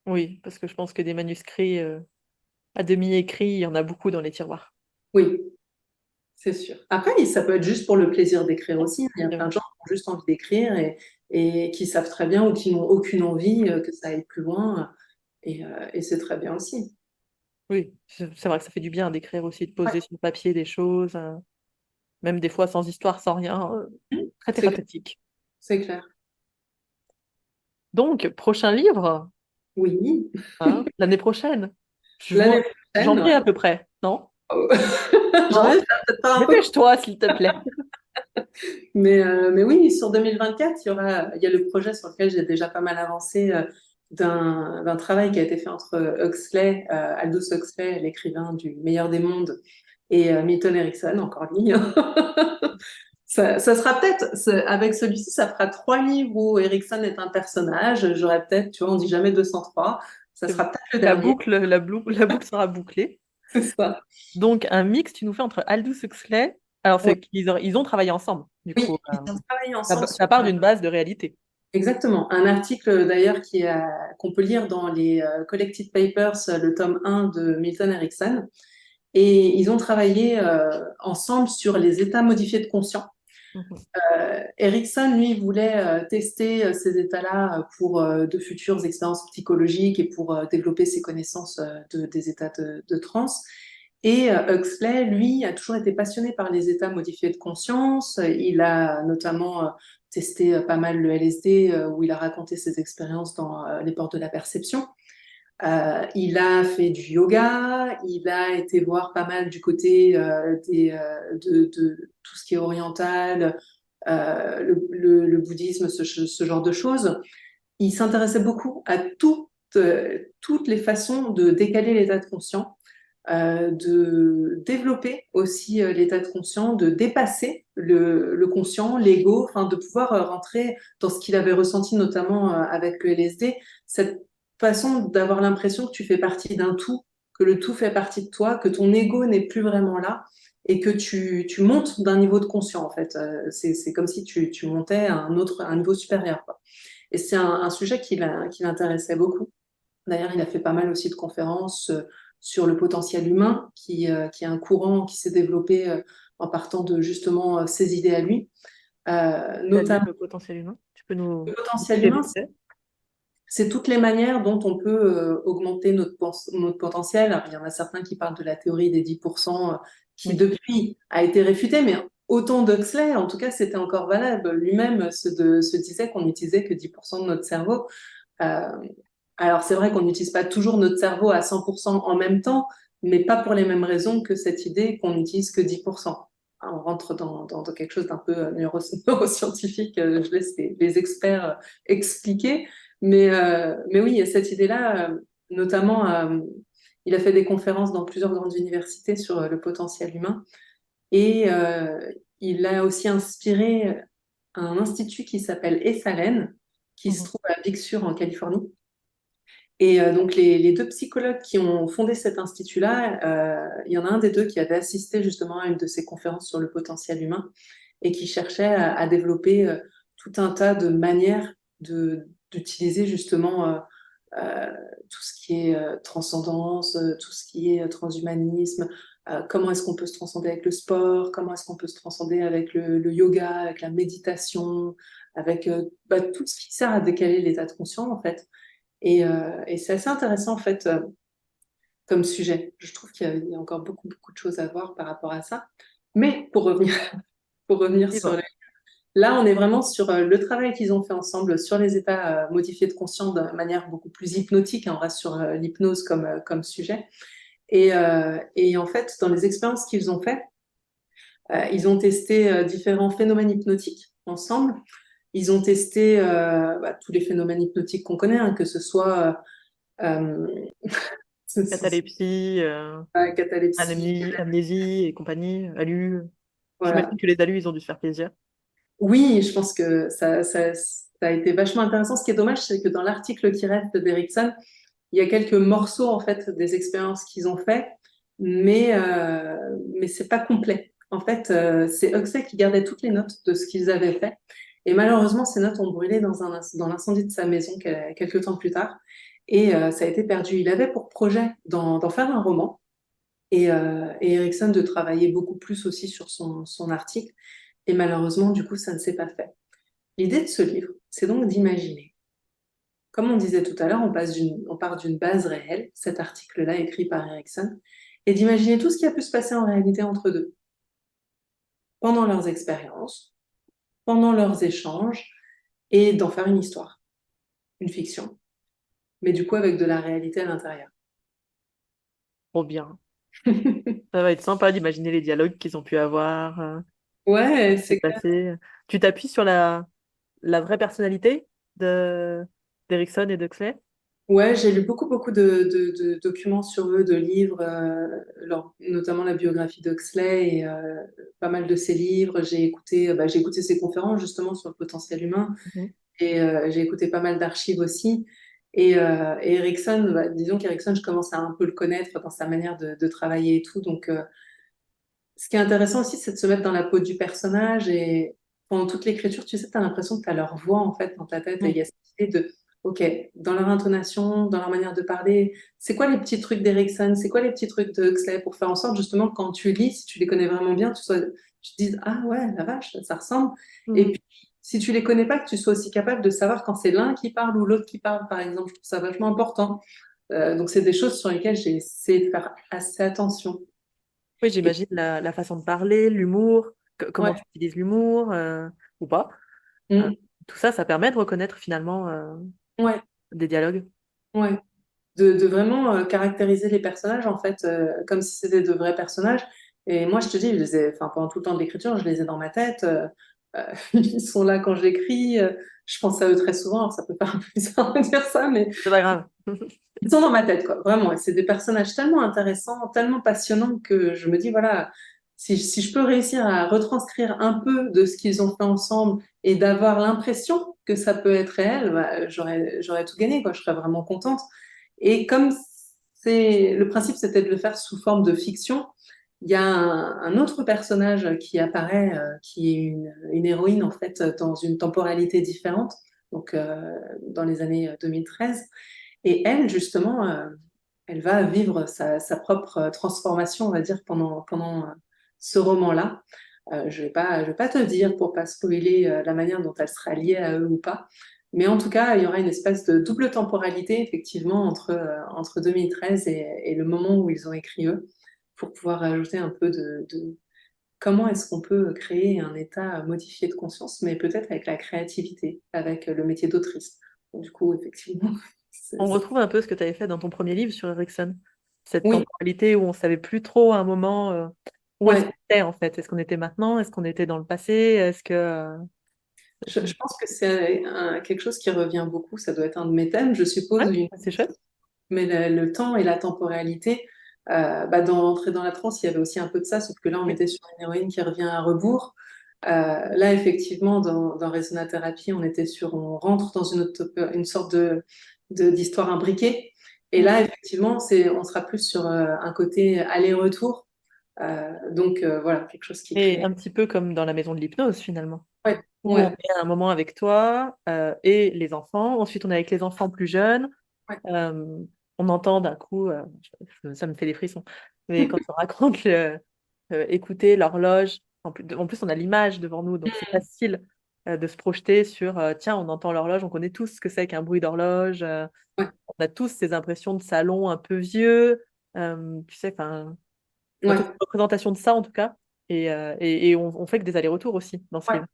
Oui, parce que je pense que des manuscrits à demi écrits, il y en a beaucoup dans les tiroirs. Oui, c'est sûr. Après, ça peut être juste pour le plaisir d'écrire aussi, hein. Il y a C'est plein vrai. de gens qui ont juste envie d'écrire et qui savent très bien ou qui n'ont aucune envie que ça aille plus loin. Et c'est très bien aussi. Oui, c'est vrai que ça fait du bien d'écrire aussi, de Ouais, poser sur le papier des choses, même des fois sans histoire, sans rien, très c'est clair. thérapeutique. C'est clair. Donc, prochain livre, Oui, hein, l'année prochaine. Je vois l'année prochaine, janvier ouais. à peu près, non? Oh. Non? Janvier, ça va peut-être pas un peu court, Dépêche-toi, s'il te plaît. mais oui, sur 2024, il y a le projet sur lequel j'ai déjà pas mal avancé d'un travail qui a été fait entre Huxley, Aldous Huxley, l'écrivain du Meilleur des mondes, et Milton Erickson, encore lui. Ça sera peut-être, avec celui-ci, ça fera 3 livres où Erickson est un personnage. J'aurais peut-être, tu vois, on dit jamais 203. Ça C'est bon. sera peut-être le La dernier. boucle, la boucle sera bouclée. C'est ça. Donc, un mix, tu nous fais entre Aldous Huxley. Alors, Ouais. ils ont travaillé ensemble, du Oui, coup. ils ont travaillé Ça, ensemble sur ça part d'une base de réalité. exactement un article d'ailleurs qu'on peut lire dans les Collected Papers, le tome 1 de Milton Erickson. Et ils ont travaillé ensemble sur les états modifiés de conscience. Mhm. Erickson, lui, voulait tester ces états-là pour de futures expériences psychologiques et pour développer ses connaissances des états de transe. Et Huxley, lui, a toujours été passionné par les états modifiés de conscience. Il a notamment testé pas mal le LSD, où il a raconté ses expériences dans Les Portes de la Perception. Il a fait du yoga, il a été voir pas mal du côté de tout ce qui est oriental, le bouddhisme, ce genre de choses. Il s'intéressait beaucoup à toutes les façons de décaler l'état de conscience, de développer aussi l'état de conscience, de dépasser le conscient, l'ego, enfin de pouvoir rentrer dans ce qu'il avait ressenti notamment avec le LSD, cette façon d'avoir l'impression que tu fais partie d'un tout, que le tout fait partie de toi, que ton ego n'est plus vraiment là et que tu montes d'un niveau de conscience en fait. C'est comme si tu montais à un niveau supérieur, quoi. Et c'est un sujet qui l'intéressait beaucoup. D'ailleurs, il a fait pas mal aussi de conférences sur le potentiel humain, qui est un courant qui s'est développé en partant de justement ses idées à lui. C'est-à-dire Notamment, le potentiel humain. Tu peux le nous potentiel expliquer humain, vite fait? c'est toutes les manières dont on peut augmenter notre potentiel. Alors, il y en a certains qui parlent de la théorie des 10%, qui Oui. depuis a été réfutée, mais autant d'Huxley, en tout cas, c'était encore valable. Lui-même se disait qu'on n'utilisait que 10% de notre cerveau. Euh, alors, c'est vrai qu'on n'utilise pas toujours notre cerveau à 100% en même temps, mais pas pour les mêmes raisons que cette idée qu'on n'utilise que 10%. On rentre dans quelque chose d'un peu neuroscientifique. Je laisse les experts expliquer. Mais oui, il y a cette idée-là, notamment, il a fait des conférences dans plusieurs grandes universités sur le potentiel humain. Et il a aussi inspiré un institut qui s'appelle Esalen, qui se Mhm. trouve à Big Sur en Californie. Et donc les deux psychologues qui ont fondé cet institut-là, il y en a un des deux qui avait assisté justement à une de ces conférences sur le potentiel humain et qui cherchait à développer tout un tas de manières d'utiliser justement euh, tout ce qui est transcendance, tout ce qui est transhumanisme, comment est-ce qu'on peut se transcender avec le sport, comment est-ce qu'on peut se transcender avec le yoga, avec la méditation, avec tout ce qui sert à décaler l'état de conscience en fait. Et c'est assez intéressant en fait comme sujet. Je trouve qu'il y a encore beaucoup, beaucoup de choses à voir par rapport à ça. Mais pour revenir sur Libre. là, on est vraiment sur le travail qu'ils ont fait ensemble sur les états modifiés de conscience de manière beaucoup plus hypnotique, hein. On reste sur l'hypnose comme sujet. Et en fait, dans les expériences qu'ils ont fait, ils ont testé différents phénomènes hypnotiques ensemble. Ils ont testé tous les phénomènes hypnotiques qu'on connaît, hein, que ce soit euh, Catalepsie, catalepsie. amnésie et compagnie, ALU. Voilà. J'imagine que les ALU, ils ont dû se faire plaisir. Oui, je pense que ça a été vachement intéressant. Ce qui est dommage, c'est que dans l'article qui reste d'Erickson, il y a quelques morceaux en fait des expériences qu'ils ont fait, mais c'est pas complet. En fait, c'est Huxley qui gardait toutes les notes de ce qu'ils avaient fait. Et malheureusement, ces notes ont brûlé dans l'incendie de sa maison quelques temps plus tard. Et ça a été perdu. Il avait pour projet d'en faire un roman. Et Erickson de travailler beaucoup plus aussi sur son article. Et malheureusement, du coup, ça ne s'est pas fait. L'idée de ce livre, c'est donc d'imaginer. Comme on disait tout à l'heure, on part d'une base réelle, cet article-là écrit par Erickson, et d'imaginer tout ce qui a pu se passer en réalité entre deux, pendant leurs expériences, pendant leurs échanges, et d'en faire une histoire, une fiction, mais du coup avec de la réalité à l'intérieur. Trop bien. Ça va être sympa d'imaginer les dialogues qu'ils ont pu avoir, Ouais, s'est c'est clair. passé. Tu t'appuies sur la vraie personnalité de d'Erickson et d'Huxley? Ouais, j'ai lu beaucoup, beaucoup de documents sur eux, de livres, notamment la biographie d'Huxley et pas mal de ses livres. J'ai écouté ses conférences justement sur le potentiel humain Mhm. et j'ai écouté pas mal d'archives aussi. Et Erickson, disons qu'Erickson, je commence à un peu le connaître dans sa manière de travailler et tout. Donc, ce qui est intéressant aussi, c'est de se mettre dans la peau du personnage et pendant toute l'écriture, tu sais, tu as l'impression que tu as leur voix en fait dans ta tête. Et il y Oui. a cette idée de, OK, dans leur intonation, dans leur manière de parler, c'est quoi les petits trucs d'Erickson, c'est quoi les petits trucs de Huxley pour faire en sorte justement que quand tu lis, si tu les connais vraiment bien, tu te dises, ah ouais, la vache, ça ressemble. Et Mhm. puis, si tu les connais pas, que tu sois aussi capable de savoir quand c'est l'un qui parle ou l'autre qui parle, par exemple, je trouve ça vachement important. Donc, c'est des choses sur lesquelles j'ai essayé de faire assez attention. Oui, Et, j'imagine la façon de parler, l'humour, comment tu ouais. utilises l'humour ou pas. Euh, Mm. tout ça, ça permet de reconnaître finalement Ouais. des dialogues. Ouais, de vraiment caractériser les personnages en fait comme si c'était de vrais personnages. Et moi, je te dis, enfin, pendant tout le temps de l'écriture, je les ai dans ma tête. Ils sont là quand j'écris. Je pense à eux très souvent. Alors, ça peut faire un peu bizarre de dire ça, mais C'est pas grave. ils sont dans ma tête, quoi. Vraiment. Et c'est des personnages tellement intéressants, tellement passionnants que je me dis, voilà, si je peux réussir à retranscrire un peu de ce qu'ils ont fait ensemble et d'avoir l'impression que ça peut être réel, j'aurais tout gagné, quoi. Je serais vraiment contente. Et comme le principe, c'était de le faire sous forme de fiction, il y a un autre personnage qui apparaît, qui est une héroïne, en fait, dans une temporalité différente. donc dans les années 2013. Et elle, justement, elle va vivre sa propre transformation, on va dire, pendant ce roman-là. Je vais pas te dire pour pas spoiler la manière dont elle sera liée à eux ou pas. Mais en tout cas, il y aura une espèce de double temporalité, effectivement, entre 2013 et le moment où ils ont écrit eux, pour pouvoir rajouter un peu de comment est-ce qu'on peut créer un état modifié de conscience, mais peut-être avec la créativité, avec le métier d'autrice. Donc, du coup, effectivement, On retrouve un peu ce que tu avais fait dans ton premier livre sur Erikson. Cette oui, temporalité où on savait plus trop à un moment où est-ce ouais. qu'on était en fait. Est-ce qu'on était maintenant? Est-ce qu'on était dans le passé? Est-ce que... Je pense que c'est quelque chose qui revient beaucoup. Ça doit être un de mes thèmes, je suppose. Ouais, c'est chouette. Mais le temps et la temporalité, dans Entrer dans la transe, il y avait aussi un peu de ça, sauf que là, on Oui. était sur une héroïne qui revient à rebours. Là, effectivement, dans Resonatherapie, on rentre dans une sorte d'histoire imbriquée. Et là, effectivement, on sera plus sur un côté aller-retour. Voilà, quelque chose qui Et crée. un petit peu comme dans la maison de l'hypnose finalement, Ouais, où on ouais, est à un moment avec toi et les enfants. Ensuite, on est avec les enfants plus jeunes. ouais, Euh, on entend d'un coup, ça me fait des frissons, mais quand on raconte écouter l'horloge, en plus on a l'image devant nous, donc c'est facile de se projeter sur, tiens, on entend l'horloge, on connaît tous ce que c'est qu'un bruit d'horloge, ouais, on a tous ces impressions de salon un peu vieux, tu sais, enfin, on a tous ouais, une représentation de ça en tout cas, et on fait que des allers-retours aussi dans ce ouais. livre.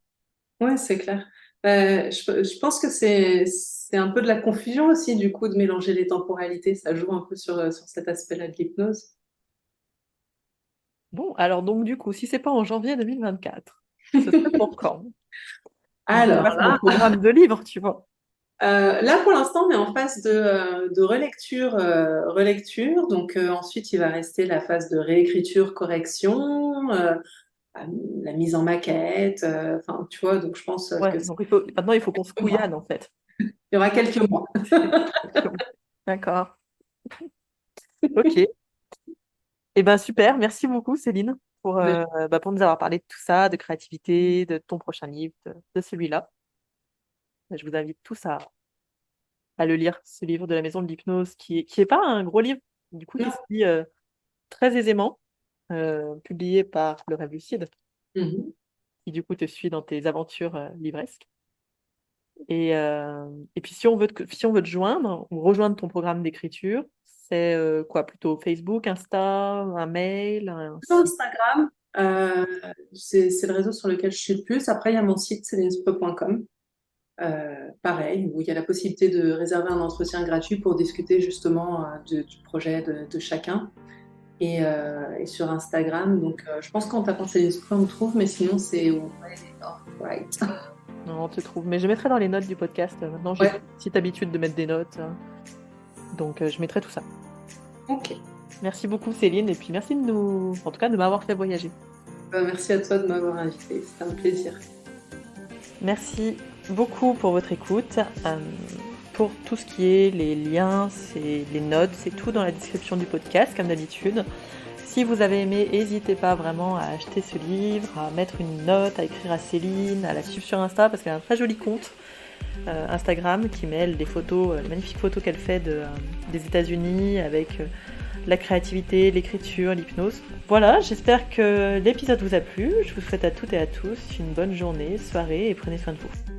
Ouais, c'est clair. Je pense que c'est un peu de la confusion aussi, du coup, de mélanger les temporalités. Ça joue un peu sur cet aspect-là de l'hypnose. Bon, alors donc du coup, si c'est pas en janvier 2024, ce serait pour quand? Donc, je Alors passe mon programme de livre, tu vois. là, pour l'instant, on est en phase de relecture. Donc, ensuite, il va rester la phase de réécriture, correction, la mise en maquette. Enfin, tu vois, donc je pense Ouais, que donc maintenant il faut qu'on se couillade en fait. il y aura quelques mois. D'accord. Ok. Eh ben super, merci beaucoup Céline pour nous avoir parlé de tout ça, de créativité, de ton prochain livre, de celui-là. Je vous invite tous à le lire, ce livre de la maison de l'hypnose, qui est pas un gros livre, du coup qui Non. se lit très aisément, publié par Le Rêve Lucide, Mhm. qui du coup te suit dans tes aventures livresques. Et puis si on veut te joindre ou rejoindre ton programme d'écriture, c'est quoi plutôt Facebook, Insta, un mail, un Sur site? Instagram, c'est le réseau sur lequel je suis le plus. Après, il y a mon site, celinespo.com. Pareil, où il y a la possibilité de réserver un entretien gratuit pour discuter justement du projet de chacun. Et sur Instagram, donc je pense qu'en tapant Céline Spo, on me trouve, mais sinon c'est right. Non, on te trouve. Mais je mettrai dans les notes du podcast. Maintenant, j'ai pris Ouais, une petite habitude de mettre des notes. Donc, je mettrai tout ça. ok. Merci beaucoup, Céline. Et puis, merci en tout cas, de m'avoir fait voyager. Merci à toi de m'avoir invité, c'est un plaisir. Merci beaucoup pour votre écoute. Pour tout ce qui est les liens, les notes, c'est tout dans la description du podcast, comme d'habitude. Si vous avez aimé, n'hésitez pas vraiment à acheter ce livre, à mettre une note, à écrire à Céline, à la suivre sur Insta, parce qu'elle a un très joli compte Instagram qui mêle des photos, les magnifiques photos qu'elle fait des États-Unis avec la créativité, l'écriture, l'hypnose. Voilà, j'espère que l'épisode vous a plu. Je vous souhaite à toutes et à tous une bonne journée, soirée et prenez soin de vous.